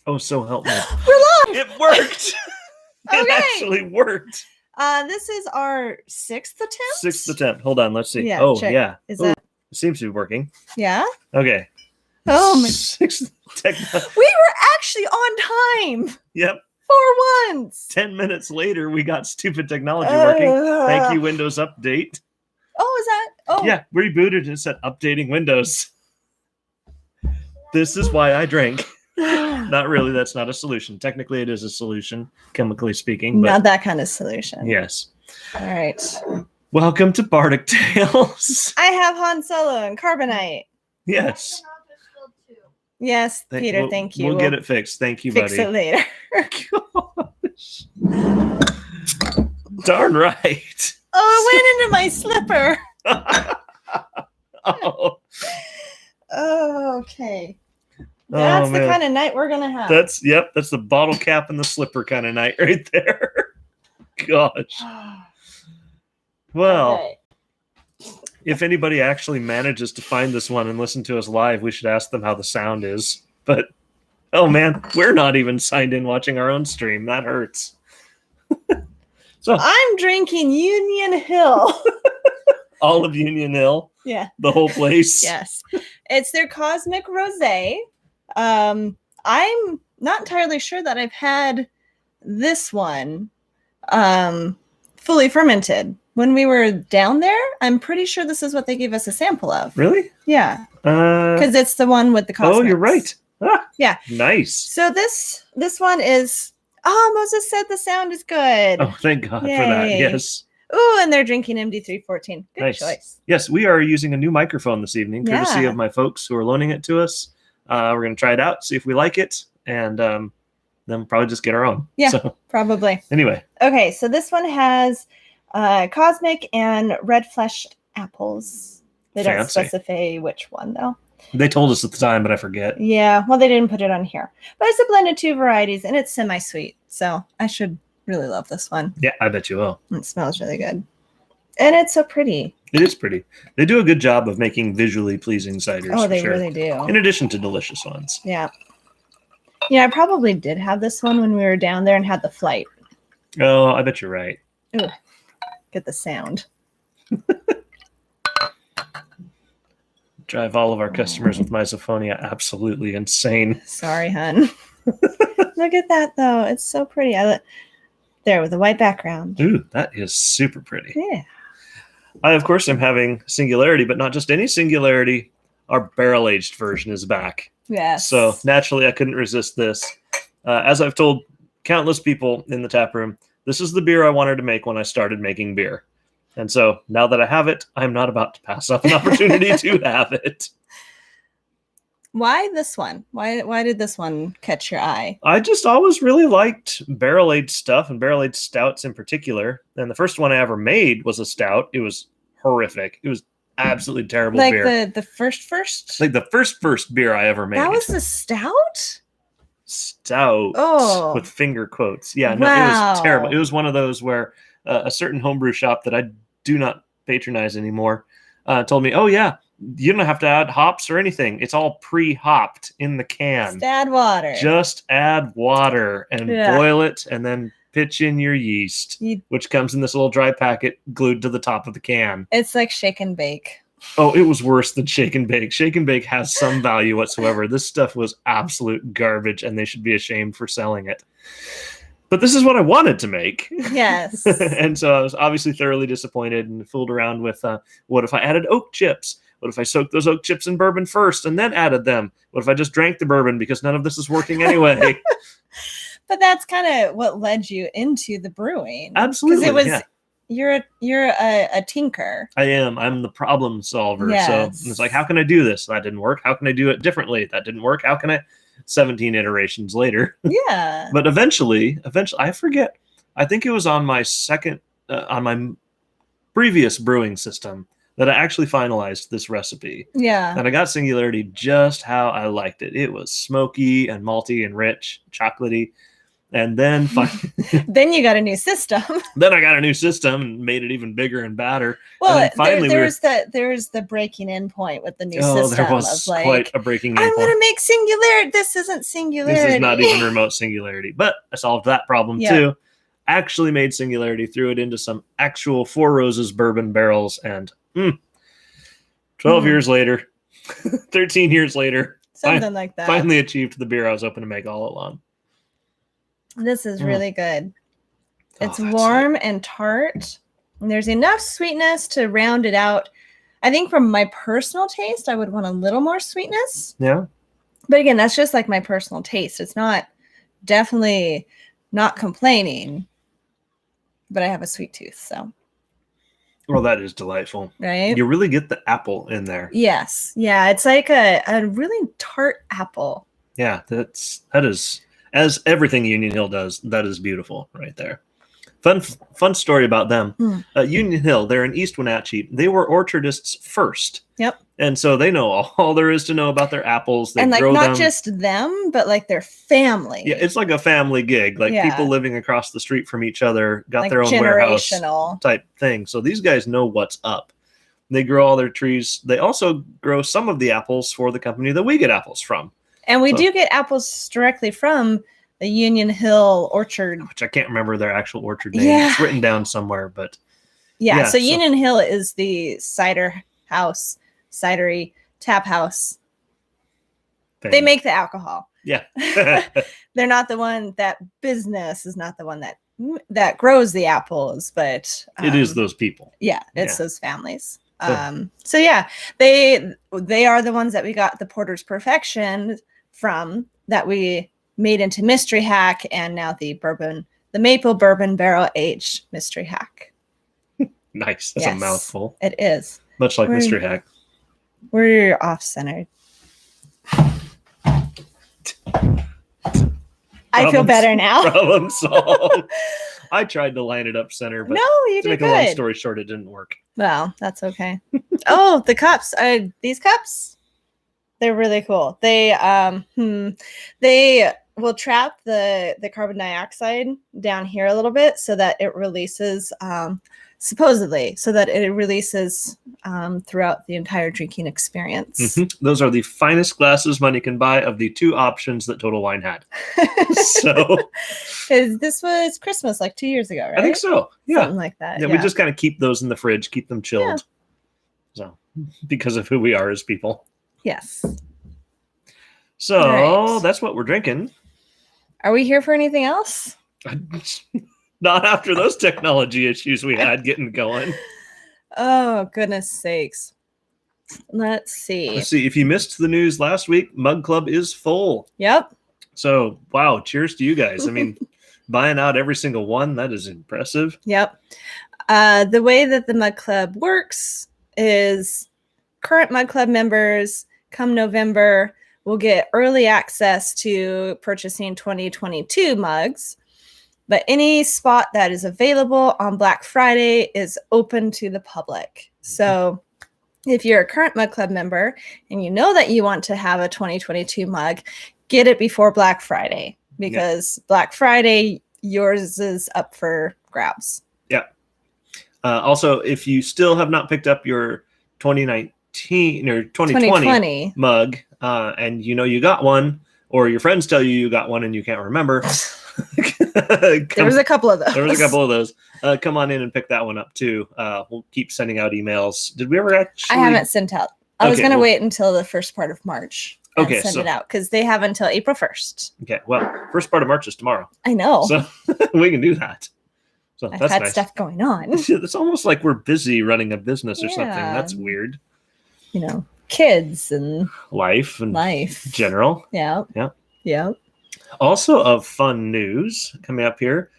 Oh, so help me. We're live! It worked! Okay. It actually worked. This is our 6th attempt? 6th attempt. Hold on, let's see. Yeah, Oh, check. yeah. Is Ooh, that... it seems to be working. Yeah? Okay. Oh, my... 6th technology. We were actually on time! Yep. For once! 10 minutes later, we got stupid technology working. Thank you, Windows Update. Oh, is that... Oh. Yeah, rebooted and it said updating Windows. This is why I drank. Not really, that's not a solution. Technically, it is a solution, chemically speaking. But not that kind of solution. yes. All right. Welcome to Bardic Tales. I have Han Solo and Carbonite. Yes. Yes, Peter, thank you. We'll get it fixed. Thank you, fix buddy. It later. Gosh. Darn right. Oh, it went into my slipper. Oh. Oh, okay. That's the kind of night we're gonna have. That's the bottle cap and the slipper kind of night right there. Gosh. Well, okay. If anybody actually manages to find this one and listen to us live, we should ask them how the sound is. But oh man, we're not even signed in watching our own stream. That hurts. So I'm drinking Union Hill. All of Union Hill? Yeah. The whole place? Yes. It's their Cosmic Rosé. I'm not entirely sure that I've had this one fully fermented. When we were down there, I'm pretty sure this is what they gave us a sample of. Really? Yeah. Because it's the one with the cosmics. Oh, you're right. Ah, yeah. Nice. So this one is... Oh, Moses said the sound is good. Oh, thank God for that. Yes. Ooh, and they're drinking MD314. Good nice. Choice. Yes, we are using a new microphone this evening, courtesy of my folks who are loaning it to us. We're going to try it out, see if we like it, and then we'll probably just get our own. Yeah, probably. Anyway. Okay, so this one has cosmic and red fleshed apples. They don't specify which one, though. They told us at the time, but I forget. Yeah, well, they didn't put it on here. But it's a blend of 2 varieties, and it's semi-sweet, so I should really love this one. Yeah, I bet you will. It smells really good. And it's so pretty. It is pretty. They do a good job of making visually pleasing ciders. Oh, they really do. In addition to delicious ones. Yeah. Yeah, I probably did have this one when we were down there and had the flight. Oh, I bet you're right. Ooh, get the sound. Drive all of our customers with misophonia absolutely insane. Sorry, hun. Look at that, though. It's so pretty. There with a white background. Ooh, that is super pretty. Yeah. I, of course, am having Singularity, but not just any Singularity. Our barrel-aged version is back. Yes. So, naturally, I couldn't resist this. As I've told countless people in the tap room, this is the beer I wanted to make when I started making beer. And so, now that I have it, I'm not about to pass up an opportunity to have it. Why this one? Why did this one catch your eye? I just always really liked barrel-aged stuff and barrel-aged stouts in particular. And the first one I ever made was a stout. It was horrific. It was absolutely terrible beer. Like the first? Like the first beer I ever made. That was a stout? Stout. Oh. With finger quotes. Yeah, no, It was terrible. It was one of those where a certain homebrew shop that I do not patronize anymore told me, oh yeah, you don't have to add hops or anything. It's all pre-hopped in the can. Just add water. Just add water and boil it and then pitch in your yeast, which comes in this little dry packet glued to the top of the can. It's like shake and bake. Oh, it was worse than shake and bake. Shake and bake has some value whatsoever. This stuff was absolute garbage and they should be ashamed for selling it. But this is what I wanted to make. Yes. And so I was obviously thoroughly disappointed and fooled around with what if I added oak chips? What if I soaked those oak chips in bourbon first and then added them? What if I just drank the bourbon because none of this is working anyway? But that's kind of what led you into the brewing. Absolutely. Because it was you're a tinker. I am. I'm the problem solver. Yes. So it's like, how can I do this? That didn't work. How can I do it differently? That didn't work. How can I? 17 iterations later. Yeah. But eventually, I forget. I think it was on my on my previous brewing system that I actually finalized this recipe. Yeah. And I got Singularity just how I liked it. It was smoky and malty and rich, chocolatey. And then Then you got a new system. then I got a new system and made it even bigger and badder. Well, and then finally there's the breaking in point with the new oh, system there was of like, quite a breaking in I point. want to make singularity. This isn't singularity. This is not even remote singularity, but I solved that problem too. Actually made singularity, threw it into some actual Four Roses bourbon barrels, and 12 years later, 13 years later, something like that. Finally achieved the beer I was hoping to make all along. This is really good. It's that's warm and tart, and there's enough sweetness to round it out. I think from my personal taste, I would want a little more sweetness. Yeah. But again, that's just like my personal taste. It's not definitely not complaining, but I have a sweet tooth, so. Well, that is delightful. Right? You really get the apple in there. Yes. Yeah, it's like a really tart apple. Yeah, that is, as everything Union Hill does, that is beautiful right there. Fun story about them. Union Hill, they're in East Wenatchee. They were orchardists first. Yep. And so they know all there is to know about their apples. They and like grow not them. Just them, but like their family. Yeah, it's like a family gig. Like people living across the street from each other got like their own warehouse type thing. So these guys know what's up. They grow all their trees. They also grow some of the apples for the company that we get apples from. And we do get apples directly from the Union Hill orchard. Which I can't remember their actual orchard name. Yeah. It's written down somewhere, but... So Union Hill is the cider house, cidery, tap house. Thing. They make the alcohol. Yeah. They're not the one, that business is not the one that grows the apples, but... it is those people. Yeah, it's those families. So yeah, they are the ones that we got the Porter's Perfection from, that we made into Mystery Hack, and now the maple bourbon barrel aged Mystery Hack. Nice. That's a mouthful. It is. Much like Mystery Hack. We're off-centered. I feel better now. Problem solved. I tried to line it up center, but to make a long story short, it didn't work. Well, that's okay. Oh, the cups. These cups, they're really cool. They will trap the carbon dioxide down here a little bit so that it releases, supposedly, so that it releases throughout the entire drinking experience. Mm-hmm. Those are the finest glasses money can buy of the two options that Total Wine had. So this was Christmas like 2 years ago, right? I think so. Yeah. Something like that. Yeah, we just kind of keep those in the fridge, keep them chilled. Yeah. So because of who we are as people. Yes. So that's what we're drinking. Are we here for anything else? Not after those technology issues we had getting going. Oh, goodness sakes. Let's see. If you missed the news last week, Mug Club is full. Yep. So, wow, cheers to you guys. I mean, buying out every single one, that is impressive. Yep. The way that the Mug Club works is current Mug Club members, come November, will get early access to purchasing 2022 mugs. But any spot that is available on Black Friday is open to the public. So if you're a current Mug Club member and you know that you want to have a 2022 mug, get it before Black Friday, because Black Friday, yours is up for grabs. Yeah. Also, if you still have not picked up your 2019 or 2020 mug and you know you got one, or your friends tell you got one and you can't remember... There was a couple of those. Come on in and pick that one up too. We'll keep sending out emails. Did we ever actually? I haven't sent out. I was going to wait until the first part of March and send it out, because they have until April 1st. Okay, well, first part of March is tomorrow. I know. So we can do that. So I've that's had nice. stuff going on. It's almost like we're busy running a business or something. That's weird. You know, kids and life. General. Yeah. Also of fun news coming up here.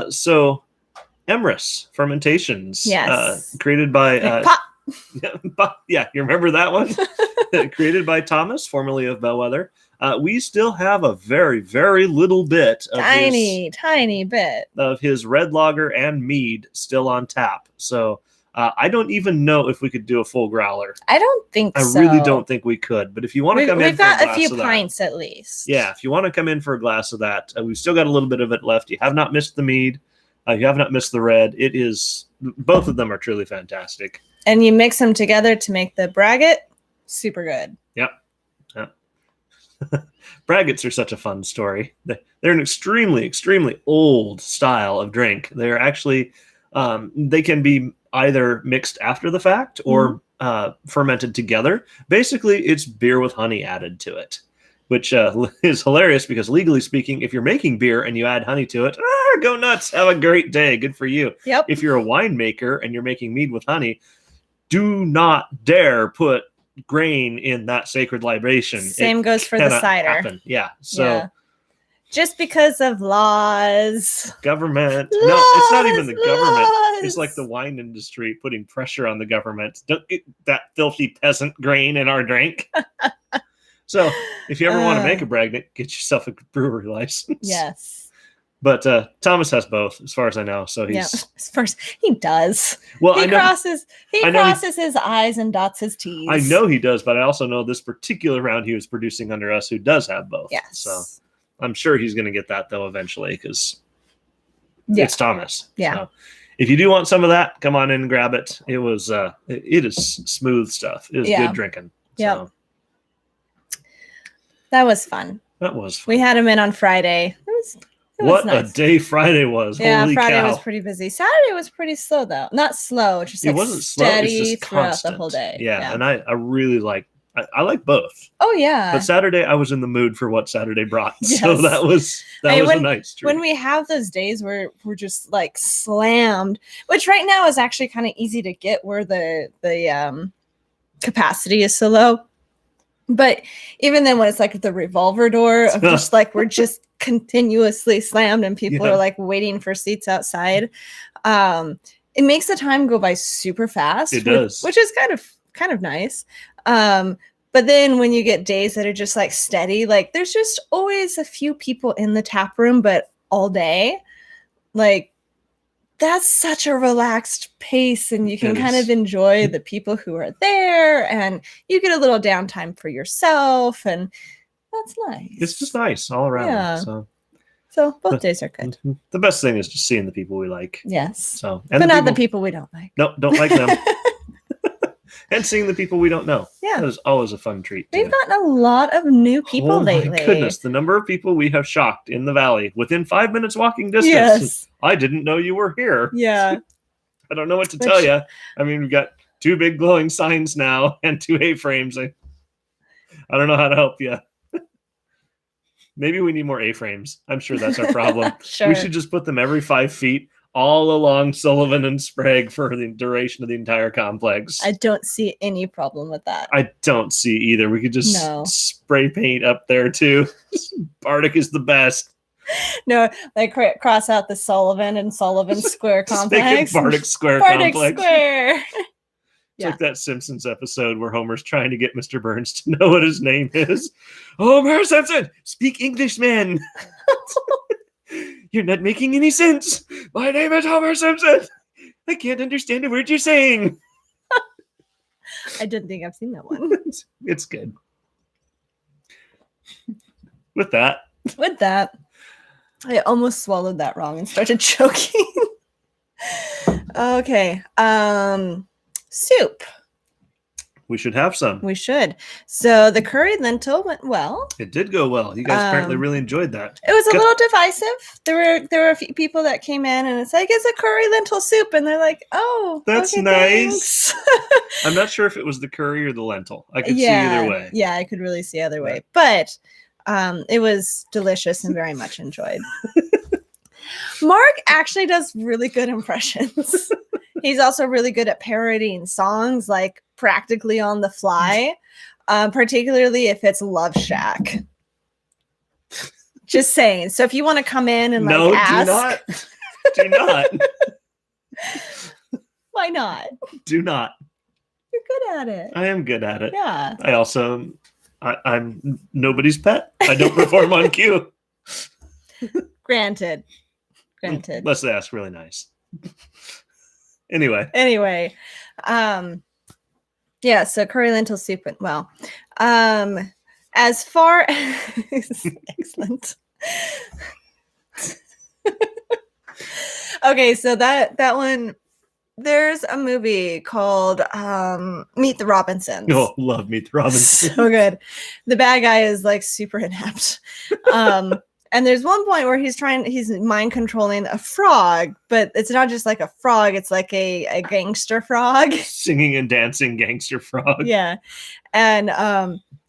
So Emrys Fermentations. Yes. Created by... you remember that one? Created by Thomas, formerly of Bellwether. We still have a very, very little bit of tiny bit of his red lager and mead still on tap. So I don't even know if we could do a full growler. I don't think I so. really don't think we could. But if you want to come in We've for a got a glass few of that, pints at least. yeah, if you want to come in for a glass of that, we've still got a little bit of it left. You have not missed the mead. You have not missed the red. It is, both of them are truly fantastic. And you mix them together to make the braggot. Super good. Yep. Braggots are such a fun story. They're an extremely, extremely old style of drink. They're actually, they can be either mixed after the fact or fermented together. Basically, it's beer with honey added to it, which is hilarious because legally speaking, if you're making beer and you add honey to it, go nuts. Have a great day. Good for you. Yep. If you're a winemaker and you're making mead with honey, do not dare put grain in that sacred libation. Same goes for the cider. Happen. Yeah. So just because of laws. Government. No, it's not even the government. It's like the wine industry putting pressure on the government. Don't get that filthy peasant grain in our drink. So if you ever want to make a bragnet, get yourself a brewery license. Yes. But Thomas has both, as far as I know. So he's first he does. Well, he I know crosses his I's and dots his T's. I know he does, but I also know this particular round he was producing under us who does have both. Yes. So I'm sure he's going to get that though eventually because it's Thomas. Yeah. So if you do want some of that, come on in and grab it. It was it is smooth stuff. It is good drinking. Yeah. So. That was fun. That was fun. We had him in on Friday. It was what nice. A day Friday was. Yeah, Holy Friday cow. was pretty busy. Saturday was pretty slow though. Not slow, just like it wasn't slow, steady it's just throughout constant. the whole day. Yeah. And I really like I like both. Oh yeah. But Saturday I was in the mood for what Saturday brought. Yes. So that was a nice treat. When we have those days where we're just like slammed, which right now is actually kind of easy to get where the capacity is so low. But even then when it's like the revolver door of just like we're just continuously slammed and people are like waiting for seats outside, it makes the time go by super fast. It does. Which is kind of nice. But then when you get days that are just like steady, like there's just always a few people in the tap room, but all day, like that's such a relaxed pace and you can kind of enjoy the people who are there and you get a little downtime for yourself and that's nice. It's just nice all around. Yeah. So both days are good. The best thing is just seeing the people we like. Yes. So, but not the people we don't like. No, don't like them. And seeing the people we don't know. Yeah. That is always a fun treat. We've gotten a lot of new people lately. My goodness, the number of people we have shocked in the valley within 5 minutes walking distance. Yes. I didn't know you were here. Yeah. I don't know what to tell you. I mean, we've got 2 big glowing signs now and 2 A-frames. I don't know how to help you. Maybe we need more A-frames. I'm sure that's our problem. Sure. We should just put them every 5 feet all along Sullivan and Sprague for the duration of the entire complex. I don't see any problem with that. I don't see either. We could just spray paint up there too. Bardic is the best. No, like cross out the Sullivan and Sullivan Square complex. Bardic Square Bardic complex. Square. It's like that Simpsons episode where Homer's trying to get Mr. Burns to know what his name is. Homer Simpson, speak English, man. You're not making any sense. My name is Homer Simpson. I can't understand a word you're saying. I didn't think I've seen that one. It's good. With that, I almost swallowed that wrong and started choking. Okay. Soup. We should have some. We should. So the curry lentil went well. It did go well. You guys apparently really enjoyed that. It was a little divisive. There were a few people that came in and it's like, it's a curry lentil soup. And they're like, oh, that's okay, nice. I'm not sure if it was the curry or the lentil. I could see either way. Yeah, I could really see either way. But it was delicious and very much enjoyed. Mark actually does really good impressions. He's also really good at parodying songs, like practically on the fly, particularly if it's Love Shack. Just saying. So if you want to come in and ask. Do not. Why not? Do not. You're good at it. I am good at it. Yeah. I also, I'm nobody's pet. I don't perform on cue. Granted. Granted. Unless they ask really nice. Anyway, yeah, so curry lentil soup went well. As far as excellent. Okay, so that one, there's a movie called Meet the Robinsons. oh, love Meet the Robinsons. So good. The bad guy is like super inept. And there's one point where he's mind controlling a frog, but it's not just like a frog, it's like a gangster frog. Singing and dancing gangster frog. Yeah. And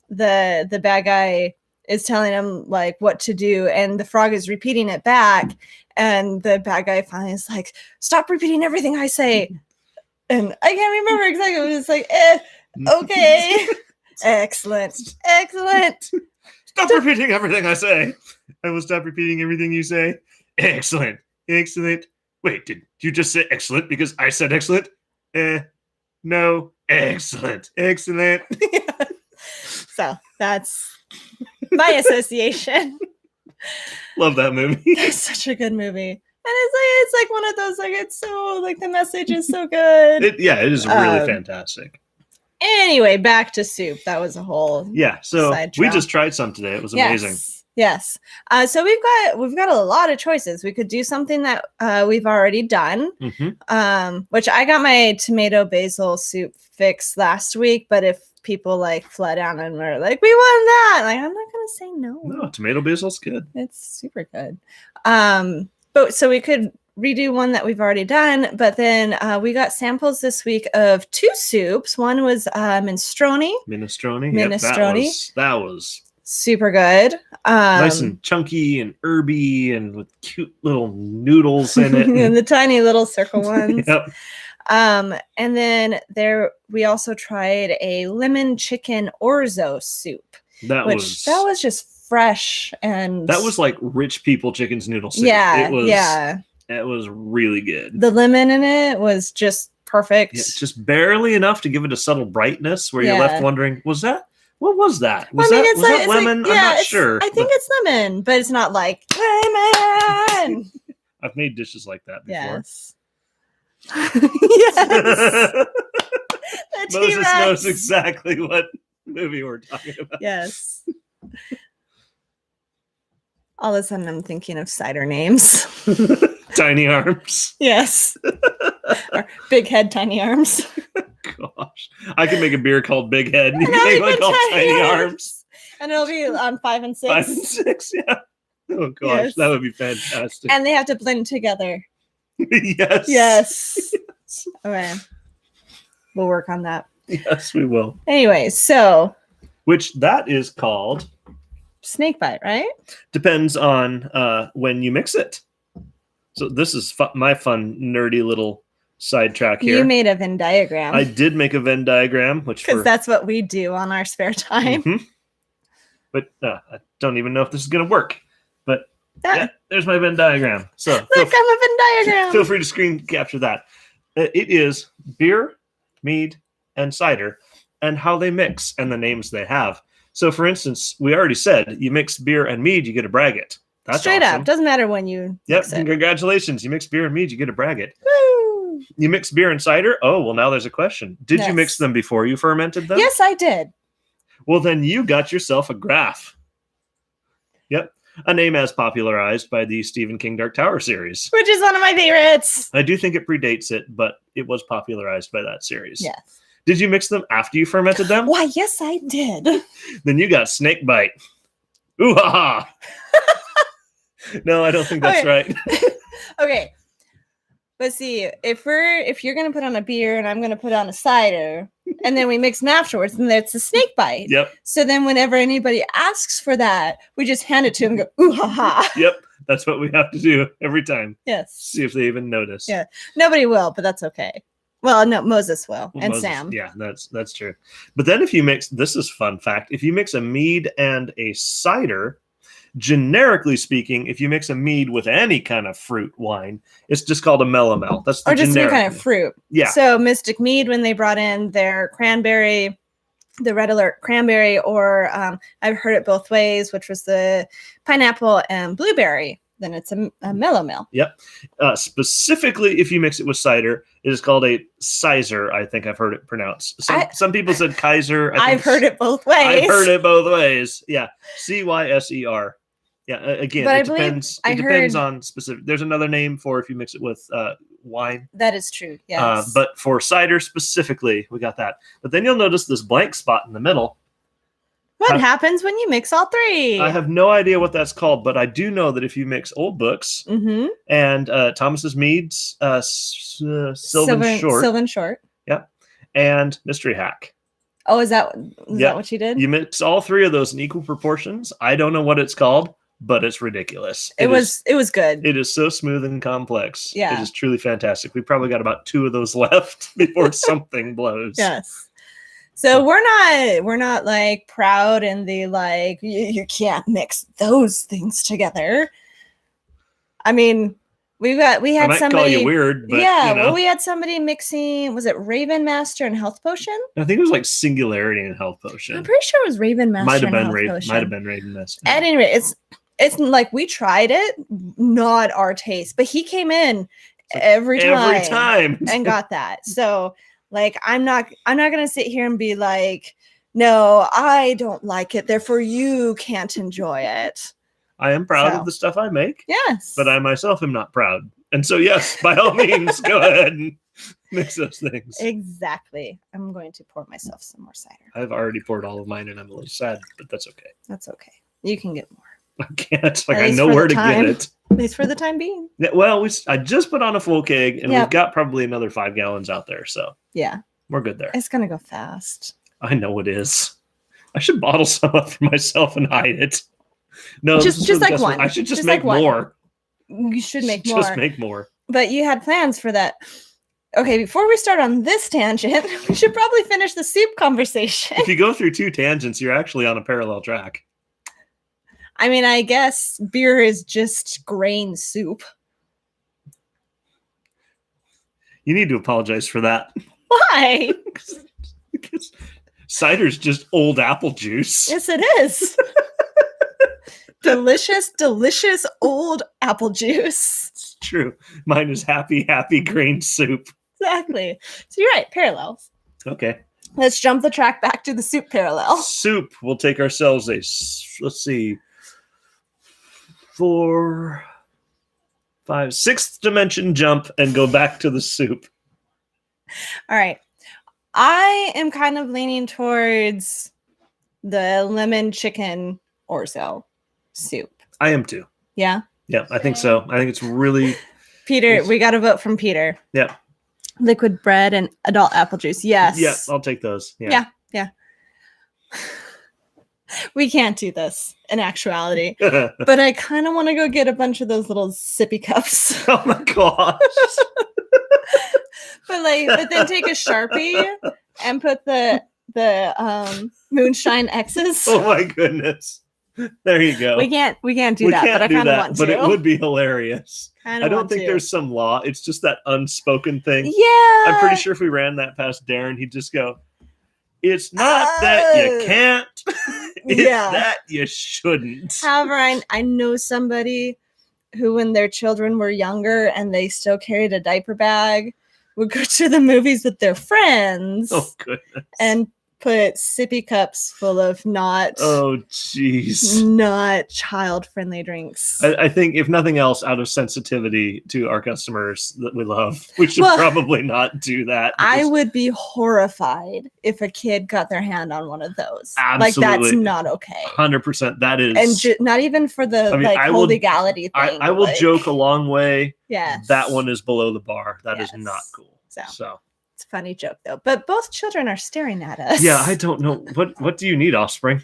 the bad guy is telling him like what to do, and the frog is repeating it back, and the bad guy finally is like, stop repeating everything I say. And I can't remember exactly. It was like, okay. Excellent. Stop repeating everything I say. I will stop repeating everything you say. Excellent. Wait, did you just say excellent because I said excellent? No. Excellent. Yeah. So that's my association. Love that movie. It's such a good movie. And it's like one of those, like, it's so, like, the message is so good. It is really fantastic. Anyway, back to soup. That was a whole so sidetrack. We just tried some today. It was amazing. Yes. So we've got a lot of choices. We could do something that we've already done, which I got my tomato basil soup fix last week. But if people like flood out and were like, we want that, like, I'm not gonna say no. No, tomato basil's good. It's super good. But so we could redo one that we've already done, but then we got samples this week of two soups. One was minestrone. Yep, that was super good. Nice and chunky and herby and with cute little noodles in it. And the tiny little circle ones. Yep. And then we also tried a lemon chicken orzo soup. That was just fresh, and that was like rich people chicken's noodle soup. It was really good. The lemon in it was just perfect. Yeah, just barely enough to give it a subtle brightness where you're left wondering, what was that? Was that lemon? Like, I'm not sure. I think it's lemon, but it's not like lemon. I've made dishes like that before. Yes. Yes. Moses knows exactly what movie we're talking about. Yes. All of a sudden, I'm thinking of cider names. Tiny Arms. Yes. Or Big Head, Tiny Arms. Gosh. I can make a beer called Big Head. You can make one called Tiny Arms. And it'll be on 5 and 6. 5 and 6, yeah. Oh, gosh. That would be fantastic. And they have to blend together. Yes. Okay. We'll work on that. Yes, we will. Anyway, so. Which that is called? Snakebite, right? Depends on when you mix it. So this is my fun, nerdy little sidetrack here. You made a Venn diagram. I did make a Venn diagram, because that's what we do on our spare time. Mm-hmm. But I don't even know if this is going to work. But there's my Venn diagram. So look, I'm a Venn diagram. Feel free to screen capture that. It is beer, mead, and cider, and how they mix and the names they have. So, for instance, we already said you mix beer and mead, you get a braggot. That's straight awesome. up. Doesn't matter when you mix it. Congratulations. You mix beer and mead, you get a braggot. Woo! You mix beer and cider? Oh, well, now there's a question. Did you mix them before you fermented them? Yes, I did. Well, then you got yourself a graph. Yep. A name as popularized by the Stephen King Dark Tower series. Which is one of my favorites. I do think it predates it, but it was popularized by that series. Yes. Did you mix them after you fermented them? Why, yes, I did. Then you got snake bite. Ooh ha ha. No, I don't think that's right. Okay. But see, if you're gonna put on a beer and I'm gonna put on a cider, and then we mix them afterwards, then it's a snake bite. Yep. So then whenever anybody asks for that, we just hand it to them and go, ooh ha ha. Yep. That's what we have to do every time. Yes. See if they even notice. Yeah. Nobody will, but that's okay. Well, no, Moses will. And Moses, Sam. Yeah, that's true. But then if you mix, this is fun fact, if you mix a mead and a cider, generically speaking, if you mix a mead with any kind of fruit wine, it's just called a melomel. That's the or just generic any kind of fruit. Yeah. So Mystic Mead, when they brought in their cranberry, the Red Alert cranberry, or I've heard it both ways, which was the pineapple and blueberry. then it's a mellow male. Yep. Specifically, if you mix it with cider, it is called a Sizer. I think I've heard it pronounced. Some people said Kaiser. I've heard it both ways. I've heard it both ways. Yeah. Cyser. Yeah. Again, But it I believe depends. It depends on specific. There's another name for if you mix it with wine. That is true. Yes. But for cider specifically, we got that. But then you'll notice this blank spot in the middle. What happens when you mix all three? I have no idea what that's called, but I do know that if you mix Old Books and Thomas's Mead's Sylvan Short, yep, and Mystery Hack. Oh, is that what you did? You mix all three of those in equal proportions. I don't know what it's called, but it's ridiculous. It was good. It is so smooth and complex. Yeah. It is truly fantastic. We probably got about 2 of those left before something blows. Yes. So we're not like proud and the like you can't mix those things together. I mean, we had I might somebody call you weird, but well, we had somebody mixing, was it Raven Master and Health Potion? I think it was like Singularity and Health Potion. I'm pretty sure it was Raven Master. Might have and been Health Potion. Might have been Raven Master. At any rate, it's like we tried it, not our taste, but he came in every time and got that. So like I'm not gonna sit here and be like, no, I don't like it, therefore you can't enjoy it. I am proud of the stuff I make. Yes. But I myself am not proud. And so yes, by all means, go ahead and mix those things. Exactly. I'm going to pour myself some more cider. I've already poured all of mine and I'm a little sad, but that's okay. That's okay. You can get more. I can't. Like I know where to get it. At least for the time being. Yeah, well, I just put on a full keg and we've got probably another 5 gallons out there. So yeah, we're good there. It's going to go fast. I know it is. I should bottle some up for myself and hide it. No, just like one. I should just make more. You should make more. Just make more. But you had plans for that. Okay, before we start on this tangent, we should probably finish the soup conversation. If you go through 2 tangents, you're actually on a parallel track. I mean, I guess beer is just grain soup. You need to apologize for that. Why? Because cider's just old apple juice. Yes, it is. delicious old apple juice. It's true. Mine is happy grain soup. Exactly. So you're right. Parallels. Okay. Let's jump the track back to the soup parallel. Soup. We'll take ourselves let's see, 4, 5, 6th dimension jump and go back to the soup. All right. I am kind of leaning towards the lemon chicken orzo soup. I am too. Yeah? Yeah, I think so. I think it's really... Peter, we got a vote from Peter. Yeah. Liquid bread and adult apple juice. Yes. Yeah, I'll take those. Yeah. We can't do this in actuality. But I kind of want to go get a bunch of those little sippy cups. Oh my gosh. But then take a Sharpie and put the moonshine X's. Oh my goodness. There you go. We can't do that, but I kind of want to. But it would be hilarious. I don't think there's some law. It's just that unspoken thing. Yeah. I'm pretty sure if we ran that past Darren, he'd just go, it's not that you can't. It's that you shouldn't. However, I know somebody who, when their children were younger and they still carried a diaper bag, would go to the movies with their friends. Oh, goodness. And put sippy cups full of not child-friendly drinks. I think, if nothing else, out of sensitivity to our customers that we love, we should probably not do that. I would be horrified if a kid got their hand on one of those. Absolutely. Like, that's not okay. 100%. That is. And not even for the whole legality thing. I will joke a long way. Yes. That one is below the bar. That is not cool. So. It's a funny joke, though. But both children are staring at us. Yeah, I don't know. What do you need, Offspring?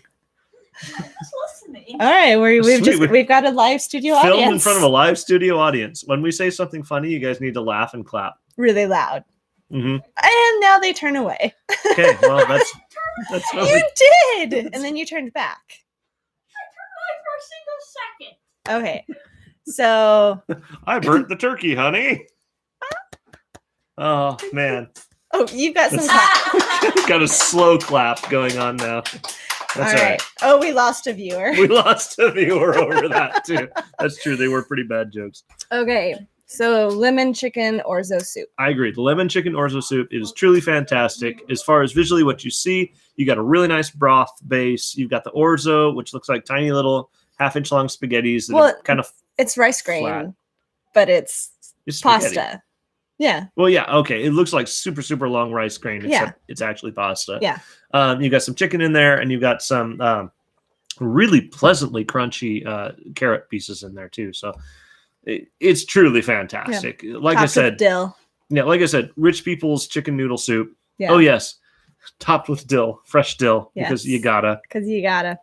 Listening. All right, we've got a live studio audience. Filmed in front of a live studio audience. When we say something funny, you guys need to laugh and clap really loud. Mm-hmm. And now they turn away. Okay, well that's you did, and then you turned back. I turned away for a single second. Okay, so I burnt the turkey, honey. Oh man. Oh, you've got some got a slow clap going on now. That's All all right. right. Oh, we lost a viewer. We lost a viewer over that too. That's true. They were pretty bad jokes. Okay. So lemon chicken orzo soup. I agree. The lemon chicken orzo soup is truly fantastic. As far as visually what you see, you got a really nice broth base. You've got the orzo, which looks like tiny little half-inch long spaghettis that Well, are kind of It's rice grain, flat. but it's spaghetti. pasta. Yeah. Well, yeah, okay. It looks like super, super long rice grain, except it's actually pasta. Yeah. You got some chicken in there, and you've got some really pleasantly crunchy carrot pieces in there too. So it's truly fantastic. Like Topped I said, with dill. yeah, like I said, rich people's chicken noodle soup. Yeah. Oh yes, topped with dill, fresh dill, because Yes. you gotta. Because you gotta.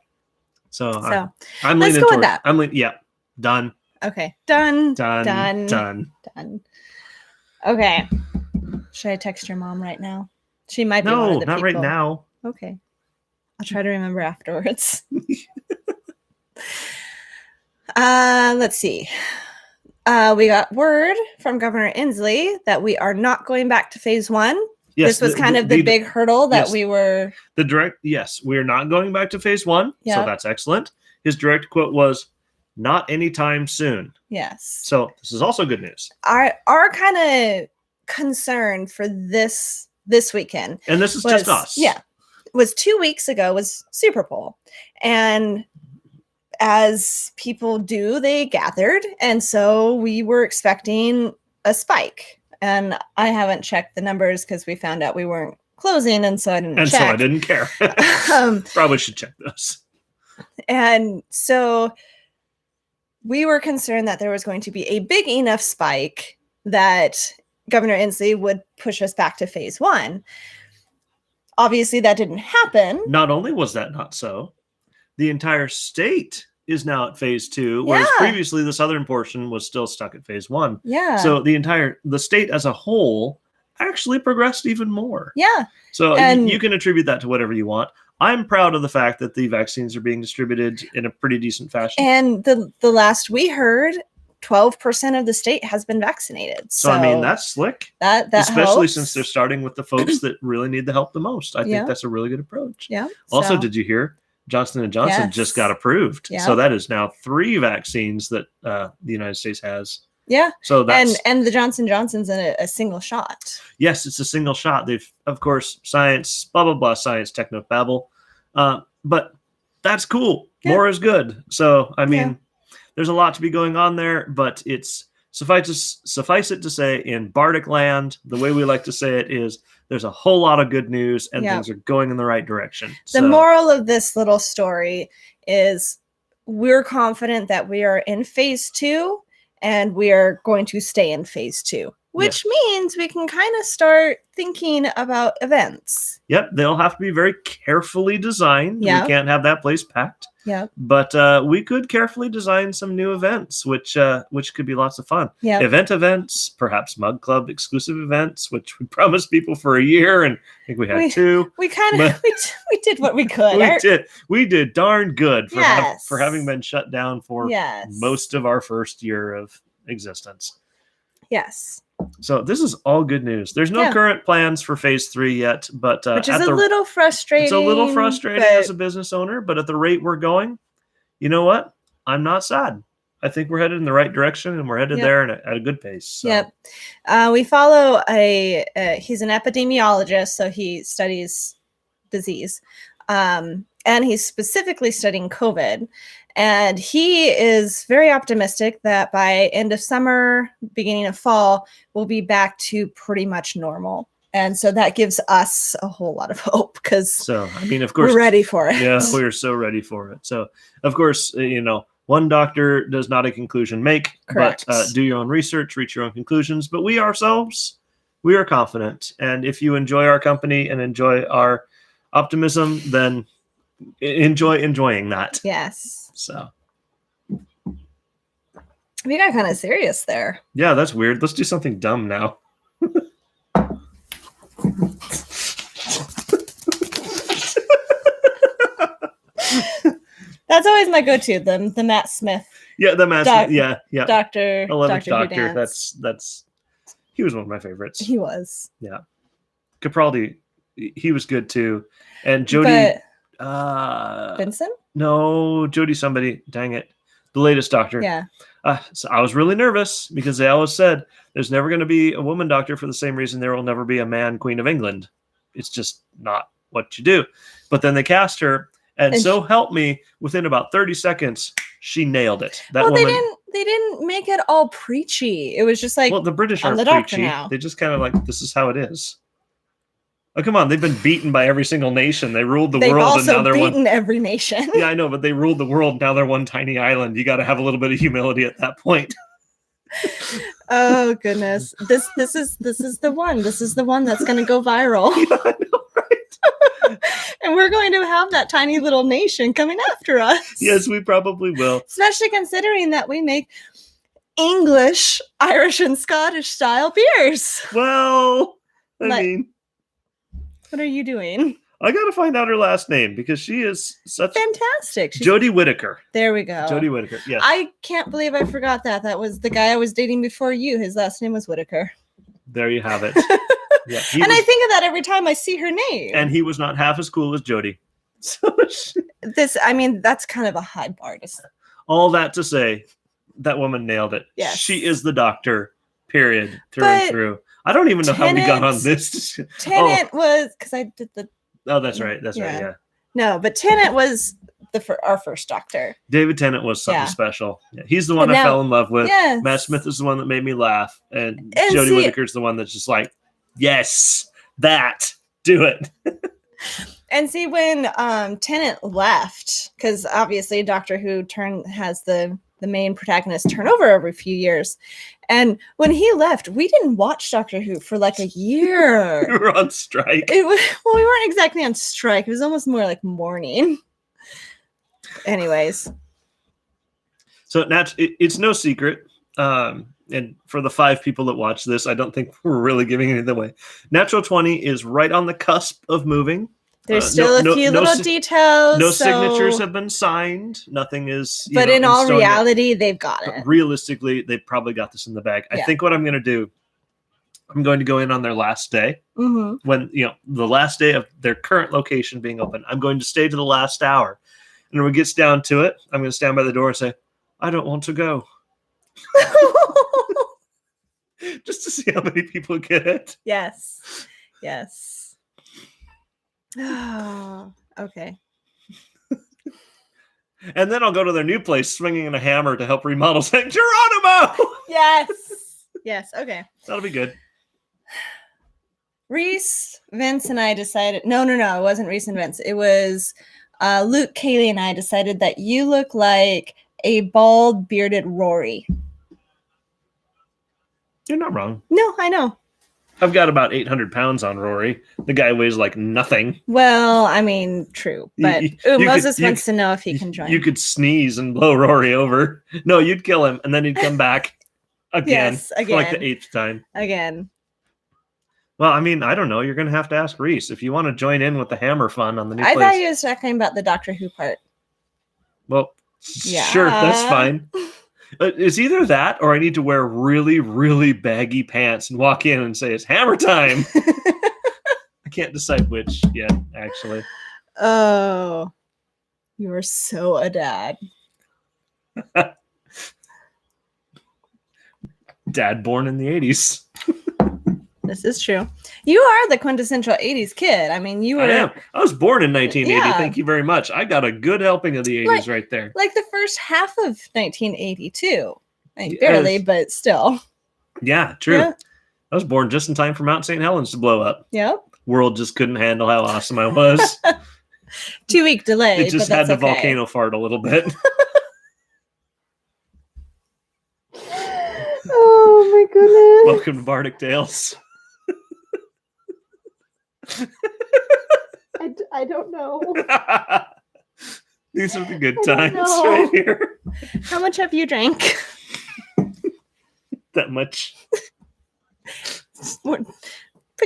So So I'm let's leaning go with toward that. I'm leaning. Yeah, done. Okay. Done. Done. Done. Done. Done. Okay. Should I text your mom right now? She might be one No, of the not people. right now. Okay. I'll try to remember afterwards. Let's see. We got word from Governor Inslee that we are not going back to phase one. Yes, This was kind of the big hurdle that yes. we were. The direct, yes, we're not going back to phase one, so Yep. that's excellent. His direct quote was, "Not anytime soon." Yes. So this is also good news. Our kind of concern for this weekend, And this is was, just us. yeah, was 2 weeks ago was Super Bowl, and as people do, they gathered, and so we were expecting a spike. And I haven't checked the numbers because we found out we weren't closing, and so I didn't And check. so I didn't care. Probably should check those. And so we were concerned that there was going to be a big enough spike that Governor Inslee would push us back to phase one. Obviously, that didn't happen. Not only was that not so, the entire state is now at phase two, whereas Yeah. previously the southern portion was still stuck at phase one. Yeah. So the state as a whole actually progressed even more. yeah. So And- you can attribute that to whatever you want. I'm proud of the fact that the vaccines are being distributed in a pretty decent fashion. And the last we heard, 12% of the state has been vaccinated. So I mean, that's slick, that especially helps. since they're starting with the folks that really need the help the most. I Yeah. think that's a really good approach. Yeah. Also, so- did you hear Johnson & Johnson Yes. just got approved? Yeah. So that is now 3 vaccines that the United States has. yeah. So that's And the Johnson Johnson's in a single shot. yes, it's a single shot. They've, of course, science, blah blah blah, science, techno babble, but that's cool. Yeah. More is good. So I mean, Yeah. there's a lot to be going on there, but it's suffice it to say, in Bardic land, the way we like to say it is, there's a whole lot of good news, and Yeah. things are going in the right direction. The moral of this little story is we're confident that we are in phase two, and we are going to stay in phase two, which means we can kind of start thinking about events. Yep, they'll have to be very carefully designed. Yeah. We can't have that place packed. Yep. But we could carefully design some new events, which could be lots of fun. Yep. Events, perhaps Mug Club exclusive events, which we promised people for a year, and I think we had 2. We kind of But- we did what we could. We did darn good for Yes. for having been shut down for Yes. most of our first year of existence. Yes. So this is all good news. There's no Yeah. current plans for phase 3 yet, but Which is at a little frustrating. it's a little frustrating but as a business owner, but at the rate we're going, you know what? I'm not sad. I think we're headed in the right direction, and we're headed Yep. there at a good pace. So. Yep. We follow he's an epidemiologist, so he studies disease. And he's specifically studying COVID. And he is very optimistic that by end of summer, beginning of fall, we'll be back to pretty much normal. And so that gives us a whole lot of hope because So, I mean, of course, we're ready for it. Yeah, we are so ready for it. So, of course, one doctor does not a conclusion make, Correct. but do your own research, reach your own conclusions. But we ourselves, we are confident. And if you enjoy our company and enjoy our optimism, then enjoy enjoying that. Yes. So, We got kind of serious there. yeah, that's weird. Let's do something dumb now. That's always my go-to. The Matt Smith Yeah, the master. Doc- yeah. Doctor. 11th Doctor Who Doctor. dance. That's he was one of my favorites. He was. Capaldi, he was good too. And Jodie, Vincent? No, Jodie somebody. Dang it. The latest doctor. Yeah. So I was really nervous because they always said there's never going to be a woman doctor for the same reason there will never be a man Queen of England. It's just not what you do. But then they cast her, and so help me, within about 30 seconds, she nailed it. That woman. They didn't make it all preachy. It was just like, well, the British I'm aren't the doctor preachy. now. They just kind of like, this is how it is. Oh, come on. They've been beaten by every single nation. They ruled the They've world, and now also they're beaten every nation. Yeah, I know, but they ruled the world. Now they're one tiny island. You got to have a little bit of humility at that point. Oh goodness. This is the one. This is the one that's going to go viral. Yeah, I know, right? And we're going to have that tiny little nation coming after us. Yes, we probably will. Especially considering that we make English, Irish, and Scottish style beers. Well, I mean, what are you doing? I got to find out her last name because she is such fantastic. Jodie Whittaker. There we go. Jodie Whittaker. Yes. I can't believe I forgot that. That was the guy I was dating before you. His last name was Whittaker. There you have it. Yeah, I think of that every time I see her name. And he was not half as cool as Jodie. So that's kind of a high bar to set. All that to say, that woman nailed it. Yes. She is the doctor, period, through and through. I don't even know how we got on this. Tennant was, because I did the... Oh, that's right. That's right, yeah. No, but Tennant was our first doctor. David Tennant was something special. Yeah, he's the one I fell in love with. Yes. Matt Smith is the one that made me laugh. And Jodie Whittaker's the one that's just like, yes, do it. And see, when Tennant left, because obviously Doctor Who has the main protagonist turn over every few years. And when he left, we didn't watch Doctor Who for like a year. We were on strike. We weren't exactly on strike. It was almost more like mourning. Anyways. So it's no secret. And for the 5 people that watch this, I don't think we're really giving anything away. Natural 20 is right on the cusp of moving. There's still a few little details. No signatures have been signed. Nothing is. But in all reality, they've got it. Realistically, they've probably got this in the bag. I think what I'm going to do, I'm going to go in on their last day. Mm-hmm. When, the last day of their current location being open. I'm going to stay to the last hour. And when it gets down to it, I'm going to stand by the door and say, I don't want to go. Just to see how many people get it. Yes. Oh, okay. And then I'll go to their new place swinging a hammer to help remodel, saying, Geronimo! Yes, okay. That'll be good. Reese, Vince, and I decided... No, it wasn't Reese and Vince. It was Luke, Kaylee, and I decided that you look like a bald, bearded Rory. You're not wrong. No, I know. I've got about 800 pounds on Rory. The guy weighs like nothing. Well, I mean, true. But Moses wants to know if he can join. You could sneeze and blow Rory over. No, you'd kill him, and then he'd come back again. Yes, again. Like the 8th time. Again. Well, I mean, I don't know. You're going to have to ask Reese if you want to join in with the hammer fun on the new place. I thought you were talking about the Doctor Who part. Well, sure, that's fine. It's either that or I need to wear really, really baggy pants and walk in and say, it's hammer time. I can't decide which yet, actually. Oh, you are so a dad. Dad born in the 80s. This is true. You are the quintessential 80s kid. I mean, you were... I am. I was born in 1980. Yeah. Thank you very much. I got a good helping of the 80s right there. Like the first half of 1982. I mean, barely, but still. Yeah, true. Yeah. I was born just in time for Mount St. Helens to blow up. Yep. World just couldn't handle how awesome I was. 2-week delay. It just had the volcano fart a little bit. Oh my goodness. Welcome to Bardic Tales. I don't know. These are the good times right here. How much have you drank? That much. Put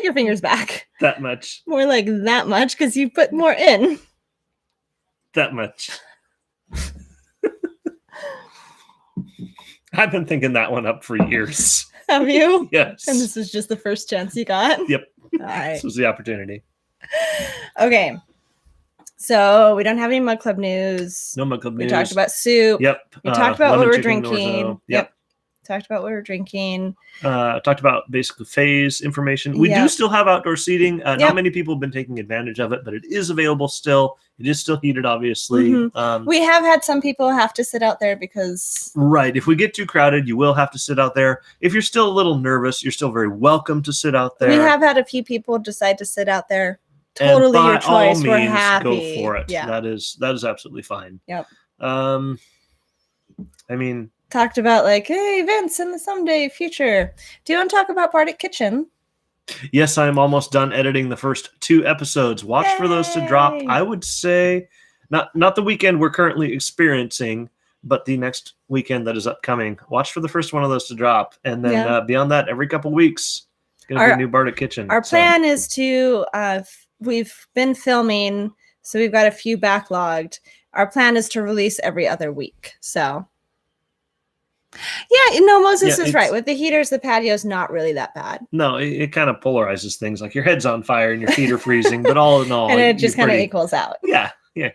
your fingers back. That much. More like that much because you put more in. That much. I've been thinking that one up for years. Have you? Yes. And this was just the first chance you got? Yep. All right. This was the opportunity. Okay. So we don't have any Mug Club news. No Mug Club We news. talked about soup. Yep. We talked about what lemon we're chicken drinking. orzo. Yep. Talked about what we're drinking. Talked about basically phase information. We do still have outdoor seating. Not many people have been taking advantage of it, but it is available still. It is still heated, obviously. We have had some people have to sit out there because... Right. If we get too crowded, you will have to sit out there. If you're still a little nervous, you're still very welcome to sit out there. We have had a few people decide to sit out there. Totally your choice. We're happy. Go for it. Yeah. That is absolutely fine. Yep. I mean... Talked about like, hey, events in the someday future. Do you want to talk about Bardic Kitchen? Yes, I'm almost done editing the first 2 episodes. Watch for those to drop. I would say not the weekend we're currently experiencing, but the next weekend that is upcoming. Watch for the first one of those to drop. And then beyond that, every couple weeks, going to be a new Bardic Kitchen. Our plan is to, we've been filming, so we've got a few backlogged. Our plan is to release every other week. So... Yeah, no, Moses is right. With the heaters, the patio's not really that bad. No, it kind of polarizes things. Like your head's on fire and your feet are freezing, but all in all, and it just kind of equals out. Yeah. Your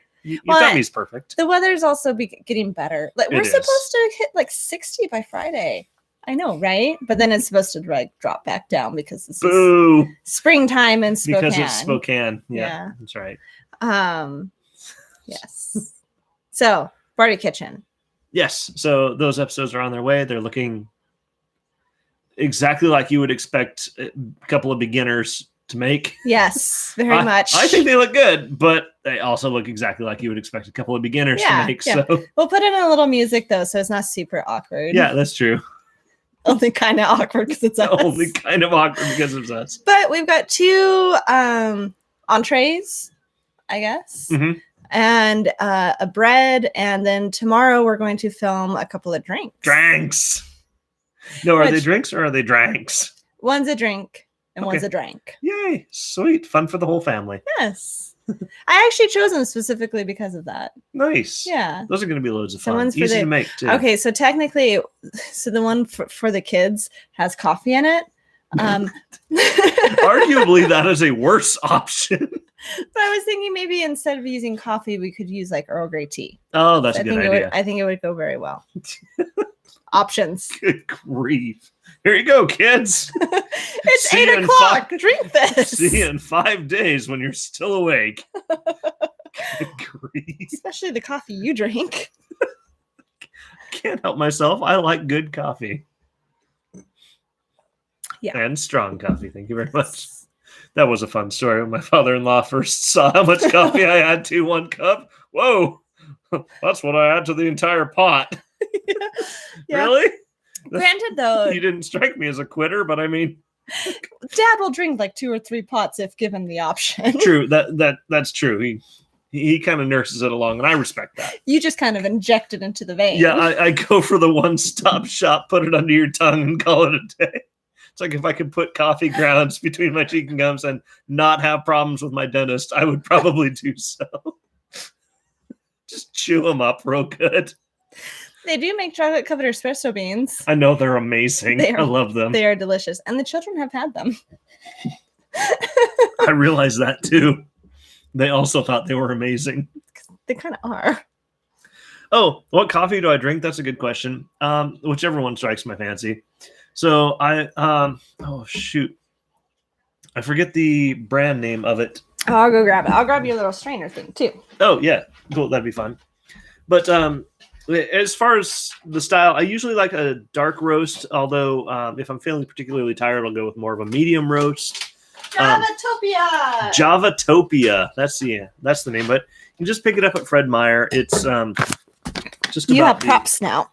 tummy's perfect. The weather's also getting better. Like we're supposed to hit like 60 by Friday. I know, right? But then it's supposed to like drop back down because this is springtime in Spokane. Because it's Spokane. Yeah, that's right. Yes. So, Bardic Kitchen. Yes, so those episodes are on their way. They're looking exactly like you would expect a couple of beginners to make. Yes, very much. I think they look good, but they also look exactly like you would expect a couple of beginners to make. Yeah. So we'll put in a little music though, so it's not super awkward. Yeah, that's true. Only kind of awkward because it's us. Only kind of awkward because it's us. But we've got 2 entrees, I guess. Mm-hmm. And a bread, and then tomorrow we're going to film a couple of drinks. Drinks. No, are they drinks or are they dranks? One's a drink and one's a drink. Yay! Sweet, fun for the whole family. Yes, I actually chose them specifically because of that. Nice. Yeah, those are going to be loads of fun. One's easy to make too. Okay, so technically, the one for the kids has coffee in it. Arguably, that is a worse option. But I was thinking maybe instead of using coffee, we could use like Earl Grey tea. Oh, that's a good idea. I think it would go very well. Options. Good grief. Here you go, kids. It's 8 o'clock. Drink this. See you in 5 days when you're still awake. Good grief. Especially the coffee you drink. Can't help myself. I like good coffee. Yeah. And strong coffee. Thank you very much. That was a fun story when my father-in-law first saw how much coffee I had to 1 cup. Whoa, that's what I add to the entire pot. Yeah. Really? Granted, though, you didn't strike me as a quitter, but I mean, Dad will drink like 2 or 3 pots if given the option. True. That's true. He kind of nurses it along, and I respect that. You just kind of inject it into the vein. Yeah, I go for the one-stop shop, put it under your tongue, and call it a day. It's like if I could put coffee grounds between my cheek and gums and not have problems with my dentist, I would probably do so. Just chew them up real good. They do make chocolate-covered espresso beans. I know, they're amazing. I love them. They are delicious. And the children have had them. I realize that too. They also thought they were amazing. They kind of are. Oh, what coffee do I drink? That's a good question. Whichever one strikes my fancy. So oh shoot, I forget the brand name of it. Oh, I'll go grab it. I'll grab your little strainer thing too. Oh yeah, cool. That'd be fun. But as far as the style, I usually like a dark roast. Although if I'm feeling particularly tired, I'll go with more of a medium roast. Javatopia. Javatopia. That's the name. But you can just pick it up at Fred Meyer. It's just you have props now.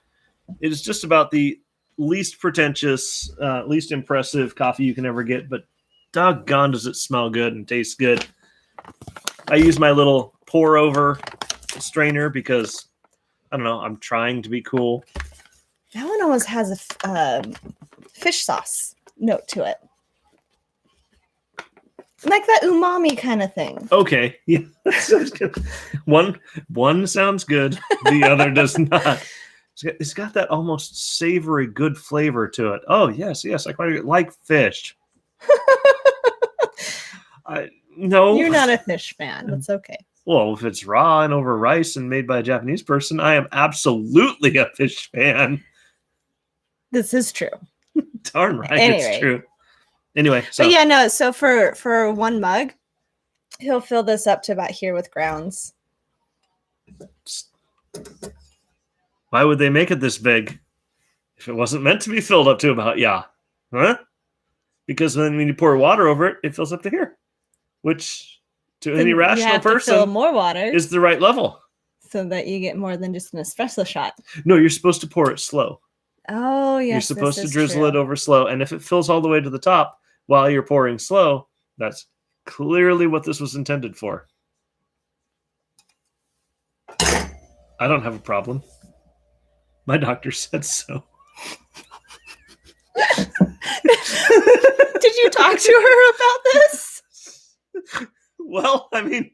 It is just about the least pretentious, least impressive coffee you can ever get, but doggone does it smell good and taste good. I use my little pour over strainer because I don't know, I'm trying to be cool. That one almost has a fish sauce note to it, like that umami kind of thing. Okay, yeah, that sounds good. One sounds good, the other does not. It's got that almost savory, good flavor to it. Oh, yes, I quite like fish. No. You're not a fish fan. That's okay. Well, if it's raw and over rice and made by a Japanese person, I am absolutely a fish fan. This is true. Darn right, Anyway. it's true. Anyway, so But yeah, no. So for one mug, he'll fill this up to about here with grounds. why would they make it this big if it wasn't meant to be filled up to about huh? Because when you pour water over it, it fills up to here, which to Then any you rational have to fill person more water is the right level. so that you get more than just an espresso shot. No, you're supposed to pour it slow. Oh, yes. You're supposed to drizzle it over slow. And if it fills all the way to the top while you're pouring slow, that's clearly what this was intended for. I don't have a problem. My doctor said so. Did you talk to her about this? Well, I mean,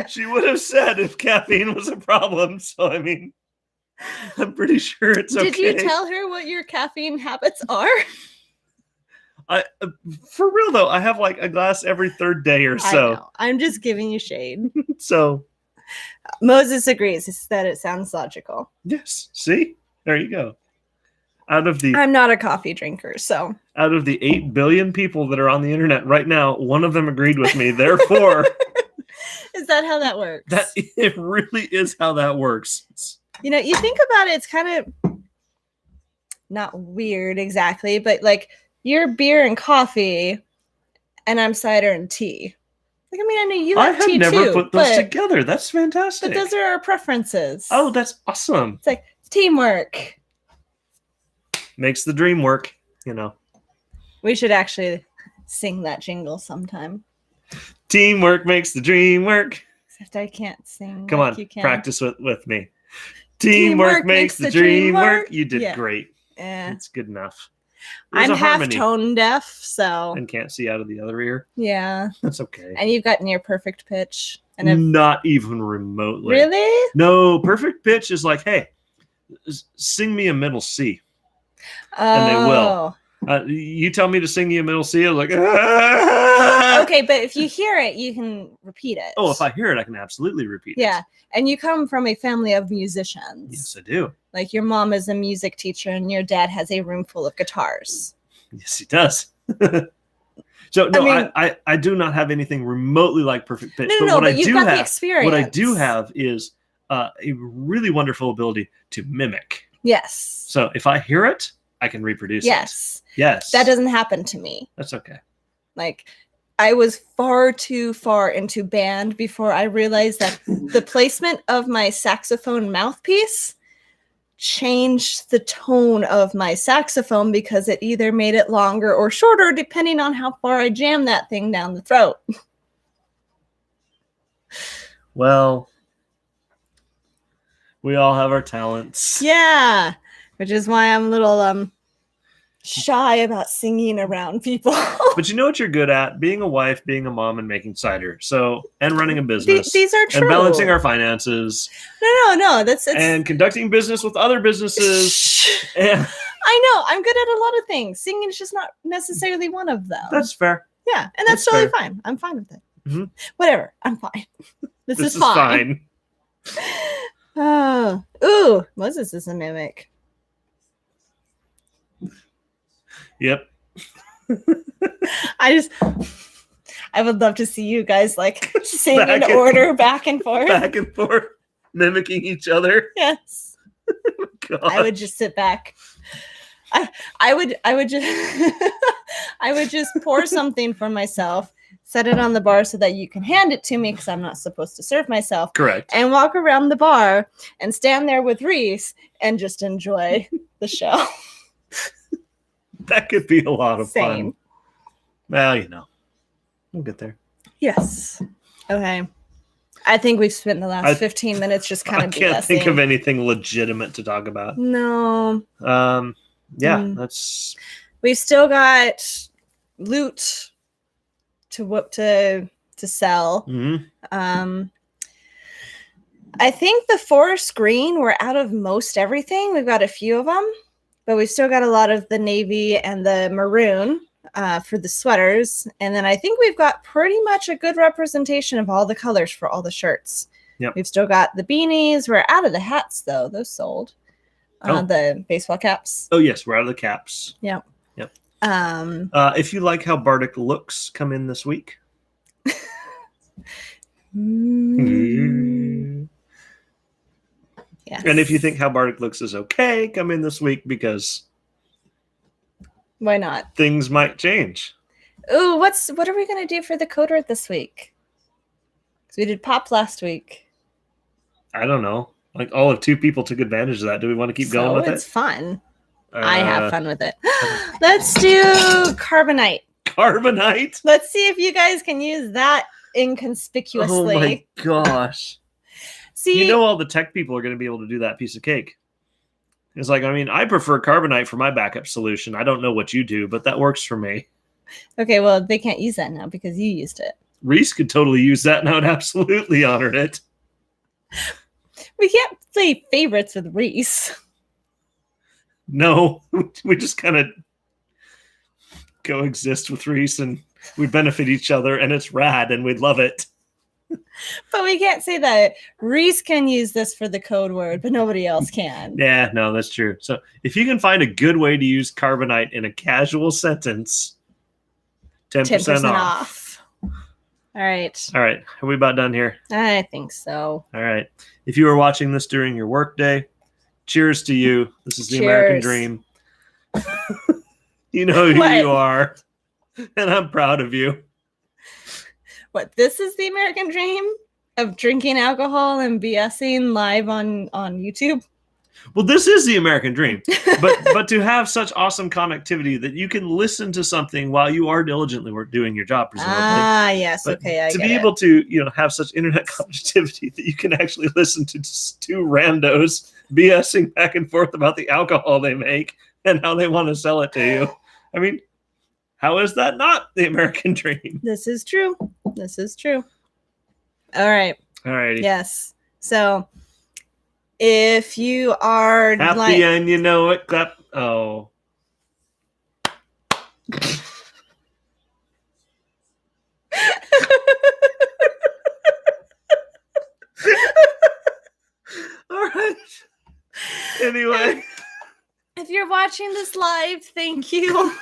she would have said if caffeine was a problem. So, I mean, I'm pretty sure it's okay. Did you tell her what your caffeine habits are? For real, though, I have like a glass every third day or I so. know. I'm just giving you shade. So, Moses agrees that it sounds logical. yes. See? There you go. I'm not a coffee drinker, so. Out of the 8 billion people that are on the internet right now, one of them agreed with me. Therefore, is that how that works? that it really is how that works. You know, you think about it, it's kind of not weird exactly, but like you're beer and coffee, and I'm cider and tea. Like, I mean, I know you I have have tea never too, put those together. That's fantastic. But those are our preferences. Oh, that's awesome. It's like teamwork. Makes the dream work, you know. We should actually sing that jingle sometime. Teamwork makes the dream work. Except I can't sing. Come like on, you can. practice with me. Teamwork makes the dream work. You did great. It's good enough. I'm half tone deaf, so. And can't see out of the other ear. Yeah. That's okay. And you've got near perfect pitch. And not even remotely. Really? No, perfect pitch is like, hey, sing me a middle C. Oh. And they will. You tell me to sing you a middle C, I'm like, ah! Okay, but if you hear it, you can repeat it. Oh, if I hear it, I can absolutely repeat it. Yeah, and you come from a family of musicians. Yes, I do. Like your mom is a music teacher and your dad has a room full of guitars. Yes, he does. So, no, I do not have anything remotely like perfect pitch. No, but you've got the experience. What I do have is a really wonderful ability to mimic. Yes. So if I hear it, I can reproduce it. Yes. That doesn't happen to me. That's okay. Like, I was far too far into band before I realized that the placement of my saxophone mouthpiece changed the tone of my saxophone because it either made it longer or shorter depending on how far I jammed that thing down the throat. Well, we all have our talents. Yeah, which is why I'm a little shy about singing around people. But you know what you're good at? Being a wife, being a mom, and making cider. So, and running a business. These are true. And balancing our finances. No. That's and conducting business with other businesses. And I know. I'm good at a lot of things. Singing is just not necessarily one of them. That's fair. Yeah, and that's totally fine. I'm fine with it. Mm-hmm. Whatever. I'm fine. This is fine. Ooh, Moses is a mimic. Yep. I would love to see you guys like sing in order back and forth. Back and forth, mimicking each other. Yes. Gosh. I would just sit back. I would just I would just pour something for myself, set it on the bar so that you can hand it to me because I'm not supposed to serve myself. Correct. And walk around the bar and stand there with Reese and just enjoy the show. That could be a lot of fun. Well, we'll get there. Yes. Okay. I think we've spent the last 15 minutes just kind of BSing. I can't think of anything legitimate to talk about. No. That's. We've still got loot to sell. Mm-hmm. I think the forest green, we're out of most everything. We've got a few of them. But we've still got a lot of the navy and the maroon for the sweaters. And then I think we've got pretty much a good representation of all the colors for all the shirts. Yep. We've still got the beanies. We're out of the hats, though. Those sold. Oh. The baseball caps. Oh, yes, we're out of the caps. Yep. Yep. Um, If you like how Bardic looks, come in this week. Yes. And if you think how Bardic looks is okay, come in this week because why not? things might change. Ooh, what are we gonna do for the code word this week? Because we did pop last week. I don't know. Like all of 2 people took advantage of that. Do we want to keep going with it's it? fun. I have Uh, fun with it. Let's do carbonite. Carbonite? Let's see if you guys can use that inconspicuously. Oh my gosh. See, You know all the tech people are going to be able to do that piece of cake. It's like, I mean, I prefer carbonite for my backup solution. I don't know what you do, but that works for me. okay, well, they can't use that now because you used it. Reese could totally use that and I would absolutely honor it. We can't play favorites with Reese. No, we just kind of coexist with Reese and we benefit each other and it's rad and we love it. But we can't say that Reese can use this for the code word, but nobody else can. Yeah, no, that's true. So if you can find a good way to use carbonite in a casual sentence, 10% off. All right. All right. Are we about done here? I think so. All right. If you are watching this during your workday, cheers to you. This is the American dream. You know who you are, and I'm proud of you. What, this is the American dream of drinking alcohol and BSing live on YouTube? Well, this is the American dream, but to have such awesome connectivity that you can listen to something while you are diligently doing your job, presumably. Ah, yes. But okay, I to get be it. able to, have such internet connectivity that you can actually listen to just 2 randos BSing back and forth about the alcohol they make and how they want to sell it to you. I mean, how is that not the American dream? This is true. This is true. All right. All righty. Yes. So if you are Happy and you know it, clap. Oh. All right. Anyway. If you're watching this live, thank you.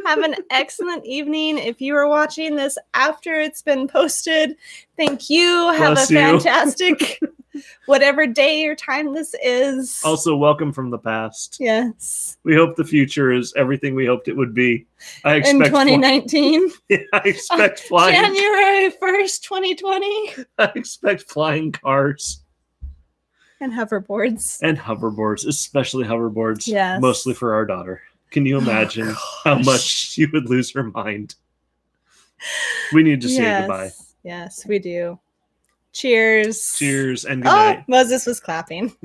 Have an excellent evening. If you are watching this after it's been posted, thank you. Have Bless a you. fantastic whatever day or time this is. Also, welcome from the past. Yes. We hope the future is everything we hoped it would be. I expect In 2019. I expect flying. January 1st, 2020. I expect flying cars And hoverboards. and hoverboards, especially hoverboards. Yes. Mostly for our daughter. Can you imagine how much she would lose her mind? We need to say goodbye. Yes, we do. Cheers. Cheers and good Oh, night. Moses was clapping.